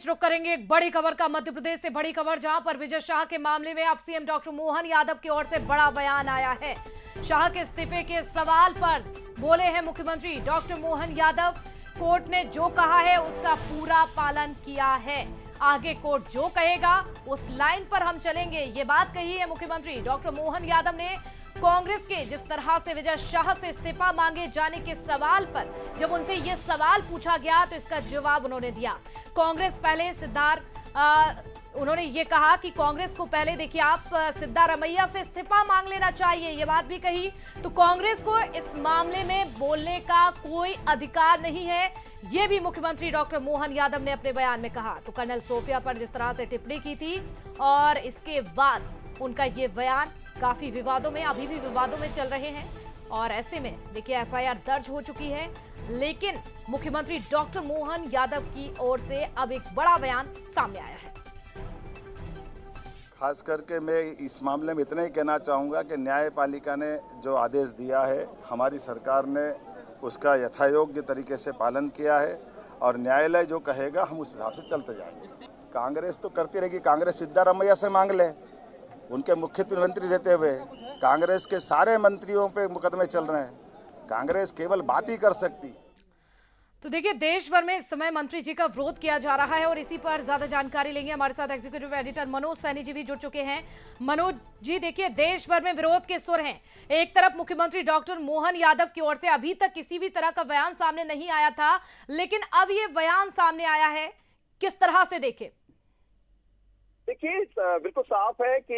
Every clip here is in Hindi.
बीच रुक करेंगे एक बड़ी खबर का। मध्य प्रदेश से बड़ी खबर, जहां पर विजय शाह के मामले में अब सीएम डॉक्टर मोहन यादव की ओर से बड़ा बयान आया है। शाह के इस्तीफे के सवाल पर बोले हैं मुख्यमंत्री डॉक्टर मोहन यादव, कोर्ट ने जो कहा है उसका पूरा पालन किया है, आगे कोर्ट जो कहेगा उस लाइन पर हम चलेंगे, ये बात कही है मुख्यमंत्री डॉक्टर मोहन यादव ने। कांग्रेस के जिस तरह से विजय शाह से इस्तीफा मांगे जाने के सवाल पर जब उनसे ये सवाल पूछा गया तो इसका जवाब उन्होंने दिया। कांग्रेस पहले उन्होंने ये कहा कि कांग्रेस को पहले देखिए आप सिद्धारमैया से इस्तीफा मांग लेना चाहिए, ये बात भी कही। तो कांग्रेस को इस मामले में बोलने का कोई अधिकार नहीं है, ये भी मुख्यमंत्री डॉक्टर मोहन यादव ने अपने बयान में कहा। तो कर्नल सोफिया पर जिस तरह से टिप्पणी की थी और इसके बाद उनका ये बयान काफी विवादों में, अभी भी विवादों में चल रहे हैं। और ऐसे में देखिए एफआईआर दर्ज हो चुकी है, लेकिन मुख्यमंत्री डॉक्टर मोहन यादव की ओर से अब एक बड़ा बयान सामने आया है। खास करके मैं इस मामले में इतना ही कहना चाहूँगा कि न्यायपालिका ने जो आदेश दिया है, हमारी सरकार ने उसका यथायोग्य तरीके से पालन किया है और न्यायालय जो कहेगा हम उस हिसाब से चलते जाएंगे। कांग्रेस तो करती रहेगी, कांग्रेस सिद्धारमैया से मांग ले, उनके मुख्यमंत्री रहते हुए कांग्रेस के सारे मंत्रियों पे मुकदमे चल रहे हैं, कांग्रेस केवल बात ही कर सकती। तो देखिए देश भर में इस समय मंत्री जी का विरोध किया जा रहा है और इसी पर ज्यादा जानकारी लेंगे। हमारे साथ एग्जीक्यूटिव एडिटर मनोज सैनी जी भी जुड़ चुके हैं। मनोज जी, देखिए देश भर में विरोध के सुर हैं। एक तरफ मुख्यमंत्री डॉक्टर मोहन यादव की ओर से अभी तक किसी भी तरह का बयान सामने नहीं आया था, लेकिन अब ये बयान सामने आया है, किस तरह से देखें? देखिए बिल्कुल साफ है कि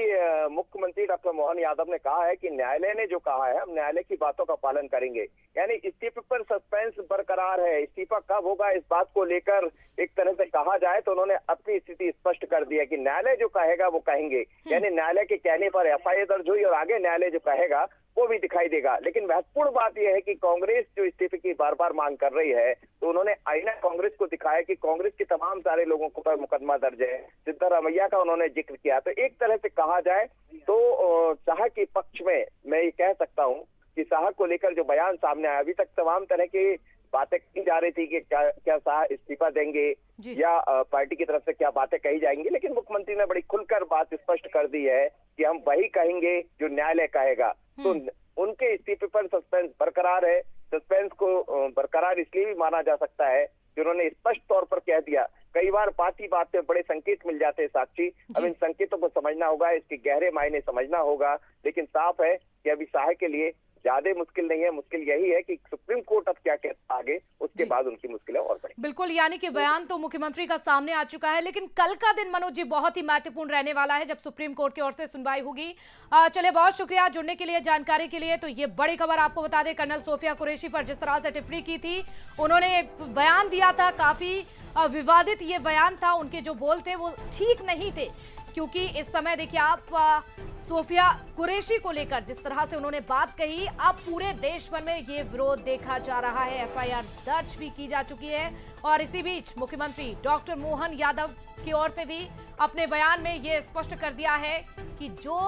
मुख्यमंत्री डॉक्टर मोहन यादव ने कहा है कि न्यायालय ने जो कहा है हम न्यायालय की बातों का पालन करेंगे। यानी इस्तीफे पर सस्पेंस बरकरार है, इस्तीफा कब होगा इस बात को लेकर एक तरह से कहा जाए तो उन्होंने अपनी स्थिति स्पष्ट कर दी है कि न्यायालय जो कहेगा वो कहेंगे। यानी न्यायालय के कहने पर एफआईआर दर्ज हुई और आगे न्यायालय जो कहेगा वो भी दिखाई देगा। लेकिन महत्वपूर्ण बात यह है कि कांग्रेस जो इस्तीफे की बार बार मांग कर रही है, तो उन्होंने आईना कांग्रेस को दिखाया कि कांग्रेस के तमाम सारे लोगों को पर मुकदमा दर्ज है। सिद्धारमैया का उन्होंने जिक्र किया। तो एक तरह से कहा जाए तो शाह के पक्ष में मैं ये कह सकता हूँ कि शाह को लेकर जो बयान सामने आया, अभी तक तमाम तरह की बातें की जा रही थी कि क्या शाह इस्तीफा देंगे या पार्टी की तरफ से क्या बातें कही जाएंगी, लेकिन मुख्यमंत्री ने बड़ी खुलकर बात स्पष्ट कर दी है कि हम वही कहेंगे जो न्यायालय कहेगा। तो उनके इस्तीफे पर सस्पेंस बरकरार है। सस्पेंस को बरकरार इसलिए भी माना जा सकता है कि उन्होंने स्पष्ट तौर पर कह दिया। कई बार बात में बड़े संकेत मिल जाते हैं साक्षी, अब इन संकेतों को समझना होगा, इसके गहरे मायने समझना होगा। लेकिन साफ है कि अभी शाह के लिए ज्यादा मुश्किल नहीं है, मुश्किल यही है कि सुप्रीम कोर्ट अब क्या कहता है आगे, उसके बाद उनकी मुश्किलें और बढ़ेंगी। बिल्कुल, यानी कि बयान तो मुख्यमंत्री का सामने आ चुका है, लेकिन कल का दिन मनोज जी बहुत ही महत्वपूर्ण रहने वाला है जब सुप्रीम कोर्ट की ओर से सुनवाई होगी। चलिए, बहुत शुक्रिया जुड़ने के लिए, जानकारी के लिए। तो ये बड़ी खबर आपको बता दें, कर्नल सोफिया कुरैशी पर जिस तरह से टिप्पणी की थी, उन्होंने एक बयान दिया था, काफी विवादित ये बयान था। उनके जो बोल थे वो ठीक नहीं थे, क्योंकि इस समय देखिए आप सोफिया कुरैशी को लेकर जिस तरह से उन्होंने बात कही, अब पूरे देश भर में ये विरोध देखा जा रहा है। एफआईआर दर्ज भी की जा चुकी है और इसी बीच मुख्यमंत्री डॉक्टर मोहन यादव की ओर से भी अपने बयान में ये स्पष्ट कर दिया है कि जो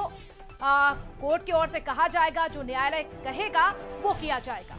कोर्ट की ओर से कहा जाएगा, जो न्यायालय कहेगा वो किया जाएगा।